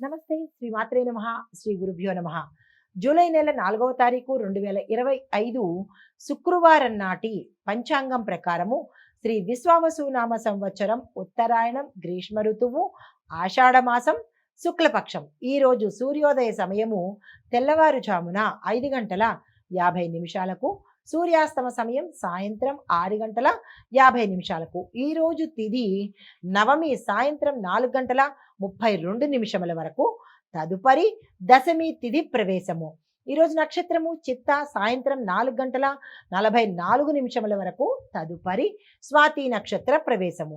నమస్తే. శ్రీ మాత్రే నమః. శ్రీ గురుభ్యో నమః. జూలై నెల 4వ తారీఖు 2025 శుక్రవారం నాటి పంచాంగం ప్రకారము శ్రీ విశ్వావసునామ సంవత్సరం ఉత్తరాయణం గ్రీష్మ ఋతువు ఆషాఢ మాసం శుక్లపక్షం. ఈరోజు సూర్యోదయ సమయము తెల్లవారుజామున 5 గంటల 50 నిమిషాలకు, సూర్యాస్తమ సమయం సాయంత్రం 6 గంటల 50 నిమిషాలకు. ఈరోజు తిథి నవమి సాయంత్రం 4 గంటల 32 నిమిషముల వరకు. తదుపరి దశమి తిథి ప్రవేశము. ఈరోజు నక్షత్రము చిత్త సాయంత్రం 4 గంటల 44 నిమిషముల వరకు. తదుపరి స్వాతి నక్షత్ర ప్రవేశము.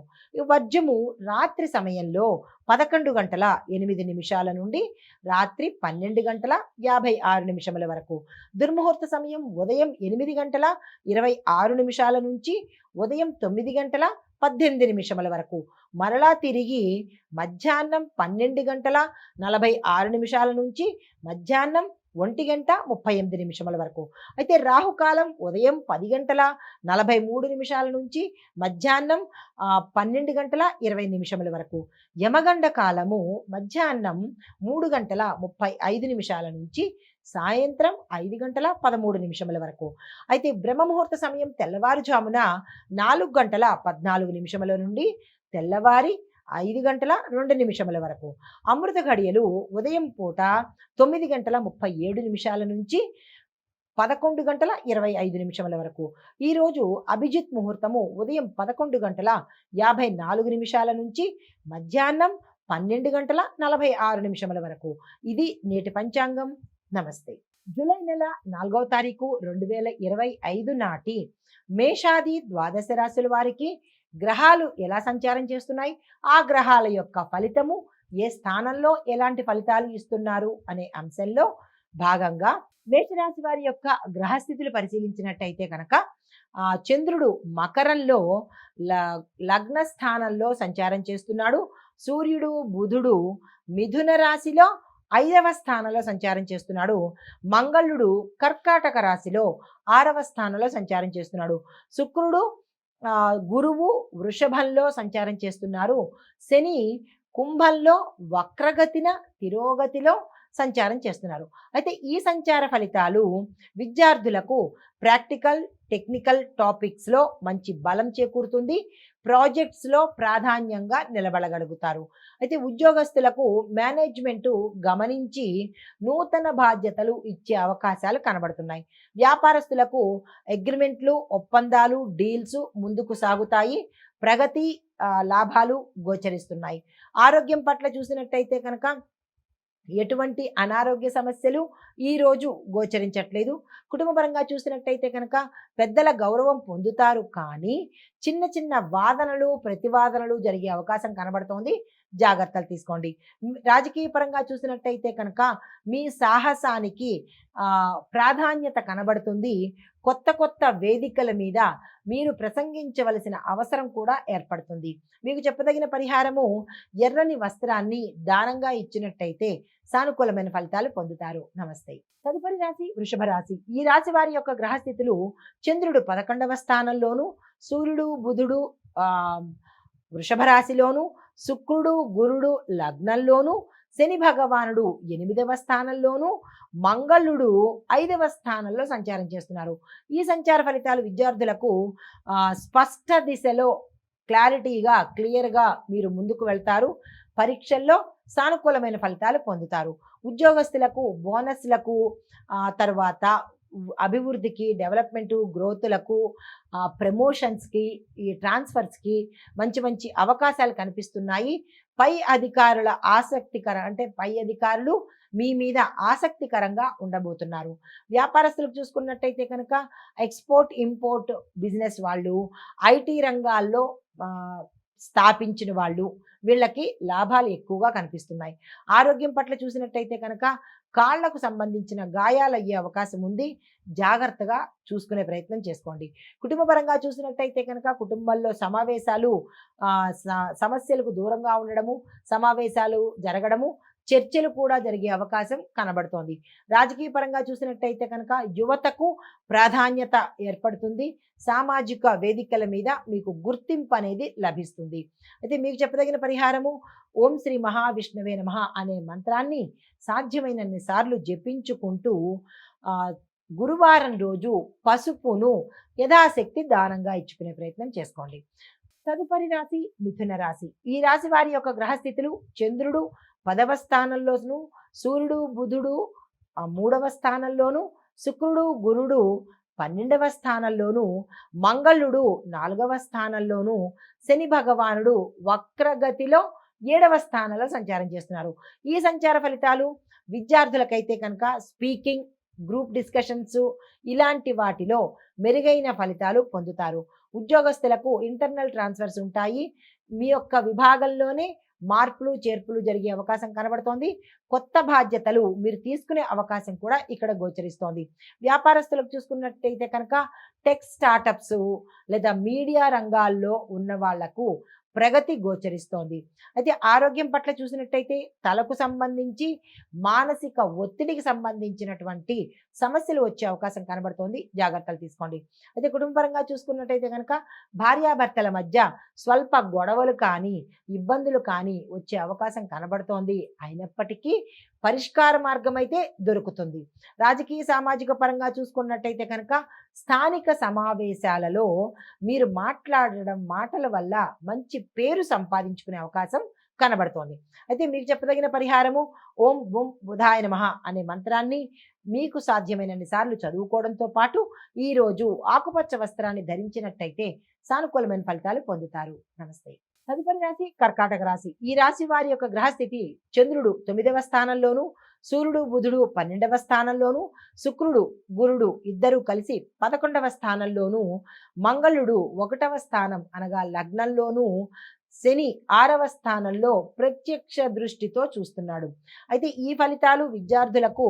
వర్జము రాత్రి సమయంలో 11 గంటల 8 నిమిషాల నుండి రాత్రి 12 గంటల 56 నిమిషముల వరకు. దుర్ముహూర్త సమయం ఉదయం 8 గంటల 26 నిమిషాల నుంచి ఉదయం 9 గంటల 18 నిమిషముల వరకు. మరలా తిరిగి మధ్యాహ్నం 12 గంటల 46 నిమిషాల నుంచి మధ్యాహ్నం 1 గంట 38 నిమిషముల వరకు. అయితే రాహుకాలం ఉదయం 10 గంటల 43 నిమిషాల నుంచి మధ్యాహ్నం 12 గంటల 20 నిమిషముల వరకు. యమగండ కాలము మధ్యాహ్నం 3 గంటల 35 నిమిషాల నుంచి సాయంత్రం 5 గంటల 13 నిమిషముల వరకు. అయితే బ్రహ్మముహూర్త సమయం తెల్లవారుజామున 4 గంటల 14 నిమిషముల నుండి తెల్లవారి 5 గంటల 2 నిమిషముల వరకు. అమృత ఘడియలు ఉదయం పూట 9 గంటల 37 నిమిషాల నుంచి 11 గంటల 25 నిమిషముల వరకు. ఈరోజు అభిజిత్ ముహూర్తము ఉదయం 11 గంటల 54 నిమిషాల నుంచి మధ్యాహ్నం 12 గంటల 46 నిమిషముల వరకు. ఇది నేటి పంచాంగం. నమస్తే. జూలై నెల 4వ తారీఖు 2025 నాటి మేషాది ద్వాదశ రాశుల వారికి గ్రహాలు ఎలా సంచారం చేస్తున్నాయి, ఆ గ్రహాల యొక్క ఫలితము ఏ స్థానంలో ఎలాంటి ఫలితాలు ఇస్తున్నారు అనే అంశంలో భాగంగా మేషరాశి వారి యొక్క గ్రహస్థితులు పరిశీలించినట్టయితే కనుక చంద్రుడు మకరంలో లగ్న స్థానంలో సంచారం చేస్తున్నాడు. సూర్యుడు బుధుడు మిథున రాశిలో 5వ స్థానంలో సంచారం చేస్తున్నాడు. మంగళుడు కర్కాటక రాశిలో 6వ స్థానంలో సంచారం చేస్తున్నాడు. శుక్రుడు గురువు వృషభంలో సంచారం చేస్తున్నారు. శని కుంభంలో వక్రగతిన తిరోగతిలో సంచారం చేస్తున్నారు. అయితే ఈ సంచార ఫలితాలు విద్యార్థులకు ప్రాక్టికల్ టెక్నికల్ టాపిక్స్లో మంచి బలం చేకూరుతుంది. ప్రాజెక్ట్స్లో ప్రాధాన్యంగా నిలబడగలుగుతారు. అయితే ఉద్యోగస్తులకు మేనేజ్మెంటు గమనించి నూతన బాధ్యతలు ఇచ్చే అవకాశాలు కనబడుతున్నాయి. వ్యాపారస్తులకు అగ్రిమెంట్లు ఒప్పందాలు డీల్స్ ముందుకు సాగుతాయి. ప్రగతి లాభాలు గోచరిస్తున్నాయి. ఆరోగ్యం పట్ల చూసినట్టయితే కనుక ఎటువంటి అనారోగ్య సమస్యలు ఈరోజు గోచరించట్లేదు. కుటుంబపరంగా చూసినట్టయితే కనుక పెద్దల గౌరవం పొందుతారు, కానీ చిన్న చిన్న వాదనలు ప్రతివాదనలు జరిగే అవకాశం కనబడుతోంది. జాగ్రత్తలు తీసుకోండి. రాజకీయ పరంగా చూసినట్టయితే కనుక మీ సాహసానికి ప్రాధాన్యత కనబడుతుంది. కొత్త కొత్త వేదికల మీద మీరు ప్రసంగించవలసిన అవసరం కూడా ఏర్పడుతుంది. మీకు చెప్పదగిన పరిహారము ఎర్రని వస్త్రాన్ని దానంగా ఇచ్చినట్టయితే సానుకూలమైన ఫలితాలు పొందుతారు. నమస్తే. తదుపరి రాశి వృషభ రాశి. ఈ రాశి వారి యొక్క గ్రహస్థితులు చంద్రుడు 11వ స్థానంలోను, సూర్యుడు బుధుడు వృషభ రాశిలోను, శుక్రుడు గురుడు లగ్నంలోను, శని భగవానుడు 8వ స్థానంలోను, మంగళుడు 5వ స్థానంలో సంచారం చేస్తున్నారు. ఈ సంచార ఫలితాలు విద్యార్థులకు స్పష్ట దిశలో క్లారిటీగా క్లియర్గా మీరు ముందుకు వెళ్తారు. పరీక్షల్లో సానుకూలమైన ఫలితాలు పొందుతారు. ఉద్యోగస్తులకు బోనస్లకు తర్వాత అభివృద్ధికి డెవలప్మెంటు గ్రోత్లకు ప్రమోషన్స్కి ఈ ట్రాన్స్ఫర్స్కి మంచి మంచి అవకాశాలు కనిపిస్తున్నాయి. పై అధికారులు మీ మీద ఆసక్తికరంగా ఉండబోతున్నారు. వ్యాపారస్తులకు చూసుకున్నట్టయితే కనుక ఎక్స్పోర్ట్ ఇంపోర్ట్ బిజినెస్ వాళ్ళు, ఐటీ రంగాల్లో స్థాపించిన వాళ్ళు, వీళ్ళకి లాభాలు ఎక్కువగా కనిపిస్తున్నాయి. ఆరోగ్యం పట్ల చూసినట్టయితే కనుక కాళ్లకు సంబంధించిన గాయాలు అయ్యే అవకాశం ఉంది. జాగ్రత్తగా చూసుకునే ప్రయత్నం చేసుకోండి. కుటుంబపరంగా చూసినట్టయితే కనుక కుటుంబంలో సమావేశాలు సమస్యలకు దూరంగా ఉండడము, సమావేశాలు జరగడము, చర్చలు కూడా జరిగే అవకాశం కనబడుతోంది. రాజకీయ పరంగా చూసినట్టయితే కనుక యువతకు ప్రాధాన్యత ఏర్పడుతుంది. సామాజిక వేదికల మీద మీకు గుర్తింపు అనేది లభిస్తుంది. అయితే మీకు చెప్పదగిన పరిహారము ఓం శ్రీ మహావిష్ణువే నమః అనే మంత్రాన్ని సాధ్యమైనన్ని సార్లు జపించుకుంటూ గురువారం రోజు పసుపును యథాశక్తి దానంగా ఇచ్చుకునే ప్రయత్నం చేసుకోండి. తదుపరి రాశి మిథున రాశి. ఈ రాశి వారి యొక్క గ్రహస్థితులు చంద్రుడు 10వ స్థానంలోను, సూర్యుడు బుధుడు 3వ స్థానంలోను, శుక్రుడు గురుడు 12వ స్థానంలోను, మంగళుడు 4వ స్థానంలోను, శని భగవానుడు వక్రగతిలో 7వ స్థానంలో సంచారం చేస్తున్నారు. ఈ సంచార ఫలితాలు విద్యార్థులకైతే కనుక స్పీకింగ్, గ్రూప్ డిస్కషన్స్ ఇలాంటి వాటిలో మెరుగైన ఫలితాలు పొందుతారు. ఉద్యోగస్తులకు ఇంటర్నల్ ట్రాన్స్ఫర్స్ ఉంటాయి. మీ యొక్క విభాగంలోనే మార్పులు చేర్పులు జరిగే అవకాశం కనబడుతోంది. కొత్త బాధ్యతలు మీరు తీసుకునే అవకాశం కూడా ఇక్కడ గోచరిస్తోంది. వ్యాపారస్తులకు చూసుకున్నట్టయితే కనుక టెక్ స్టార్టప్స్ లేదా మీడియా రంగాల్లో ఉన్న వాళ్లకు ప్రగతి గోచరిస్తోంది. అయితే ఆరోగ్యం పట్ల చూసినట్టయితే తలకు సంబంధించి మానసిక ఒత్తిడికి సంబంధించినటువంటి సమస్యలు వచ్చే అవకాశం కనబడుతోంది. జాగ్రత్తలు తీసుకోండి. అయితే కుటుంబపరంగా చూసుకున్నట్టయితే కనుక భార్యాభర్తల మధ్య స్వల్ప గొడవలు కానీ ఇబ్బందులు కానీ వచ్చే అవకాశం కనబడుతోంది. అయినప్పటికీ పరిష్కార మార్గం అయితే దొరుకుతుంది. రాజకీయ సామాజిక పరంగా చూసుకున్నట్టయితే కనుక స్థానిక సమావేశాలలో మీరు మాట్లాడడం మాటల వల్ల మంచి పేరు సంపాదించుకునే అవకాశం కనబడుతోంది. అయితే మీకు చెప్పదగిన పరిహారము ఓం బుం బుధాయ నమః అనే మంత్రాన్ని మీకు సాధ్యమైనన్ని సార్లు చదువుకోవడంతో పాటు ఈరోజు ఆకుపచ్చ వస్త్రాన్ని ధరించినట్టయితే సానుకూలమైన ఫలితాలు పొందుతారు. నమస్తే. తదుపరి రాశి కర్కాటక రాశి. ఈ రాశి వారి యొక్క గ్రహస్థితి చంద్రుడు 9వ స్థానంలోను, సూర్యుడు బుధుడు 12వ స్థానంలోను, శుక్రుడు గురుడు ఇద్దరు కలిసి 11వ స్థానంలోను, మంగళుడు 1వ స్థానం అనగా లగ్నంలోను, శని 6వ స్థానంలో ప్రత్యక్ష దృష్టితో చూస్తున్నాడు. అయితే ఈ ఫలితాలు విద్యార్థులకు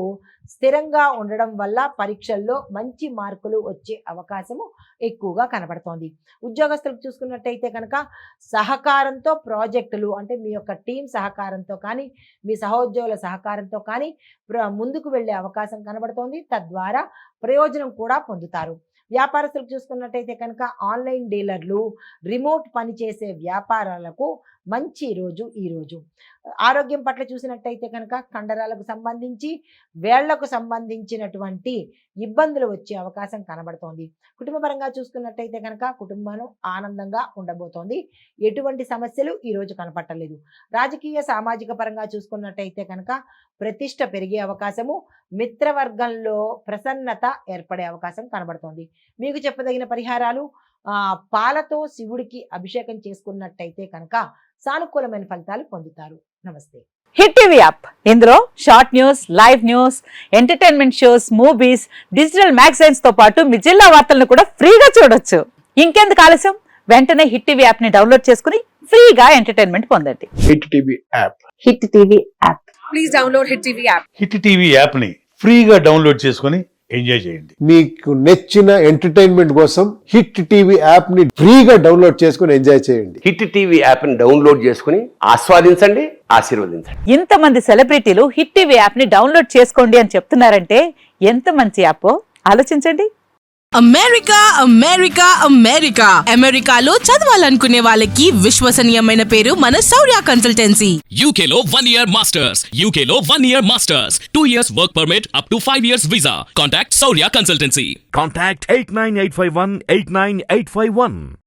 స్థిరంగా ఉండడం వల్ల పరీక్షల్లో మంచి మార్కులు వచ్చే అవకాశము ఎక్కువగా కనబడుతోంది. ఉద్యోగస్తులకు చూసుకున్నట్టయితే కనుక సహకారంతో ప్రాజెక్టులు అంటే మీ యొక్క టీం సహకారంతో కానీ మీ సహోద్యోగుల సహకారంతో కానీ ముందుకు వెళ్ళే అవకాశం కనబడుతోంది. తద్వారా ప్రయోజనం కూడా పొందుతారు. వ్యాపారస్తులకు చూసుకున్నట్టయితే కనుక ఆన్లైన్ డీలర్లు, రిమోట్ పనిచేసే వ్యాపారాలకు మంచి రోజు ఈరోజు. ఆరోగ్యం పట్ల చూసినట్టయితే కనుక కండరాలకు సంబంధించి వేళ్లకు సంబంధించినటువంటి ఇబ్బందులు వచ్చే అవకాశం కనబడుతోంది. కుటుంబపరంగా చూసుకున్నట్టయితే కనుక కుటుంబం ఆనందంగా ఉండబోతోంది. ఎటువంటి సమస్యలు ఈరోజు కనపట్టలేదు. రాజకీయ సామాజిక పరంగా చూసుకున్నట్టయితే కనుక ప్రతిష్ట పెరిగే అవకాశము, మిత్రవర్గంలో ప్రసన్నత ఏర్పడే అవకాశం కనబడుతోంది. మీకు చెప్పదగిన పరిహారాలు పాలతో శివుడికి అభిషేకం చేసుకున్నట్టయితే కనుక సానుకూలమైన ఫలితాలు పొందుతారు. నమస్తే. హిట్ టీవీ యాప్, ఇందులో short news, live news, entertainment shows, movies, digital magazines తో పాటు మీ జిల్లా వార్తలను కూడా ఫ్రీగా చూడొచ్చు. ఇంకెందుకు ఆలస్యం, వెంటనే హిట్ టీవీ యాప్ ని డౌన్లోడ్ చేసుకుని ఫ్రీగా ఎంటర్టైన్మెంట్ పొందండి. Hit TV app. Hit TV app. Please download hit TV app. Hit TV app ని ఫ్రీగా డౌన్లోడ్ చేసుకుని ఎంజాయ్ చేయండి. మీకు నచ్చిన ఎంటర్టైన్మెంట్ కోసం హిట్ టీవీ యాప్ ని ఫ్రీగా డౌన్లోడ్ చేసుకుని ఎంజాయ్ చేయండి. హిట్ టీవీ యాప్ ని డౌన్లోడ్ చేసుకుని ఆస్వాదించండి, ఆశీర్వదించండి. ఇంతమంది సెలబ్రిటీలు హిట్ టీవీ యాప్ ని డౌన్లోడ్ చేసుకోండి అని చెప్తున్నారంటే ఎంత మంచి యాప్ ఆలోచించండి. అమెరికా అమెరికా అమెరికా అమెరికాలో చదవాలనుకునే వాళ్ళకి విశ్వసనీయమైన పేరు మన శౌర్య కన్సల్టెన్సీ. UK లో 1 year masters. UK లో 1 year masters. 2 years work permit up to 5 years visa. Contact Saurya Consultancy. Contact 89851 89851.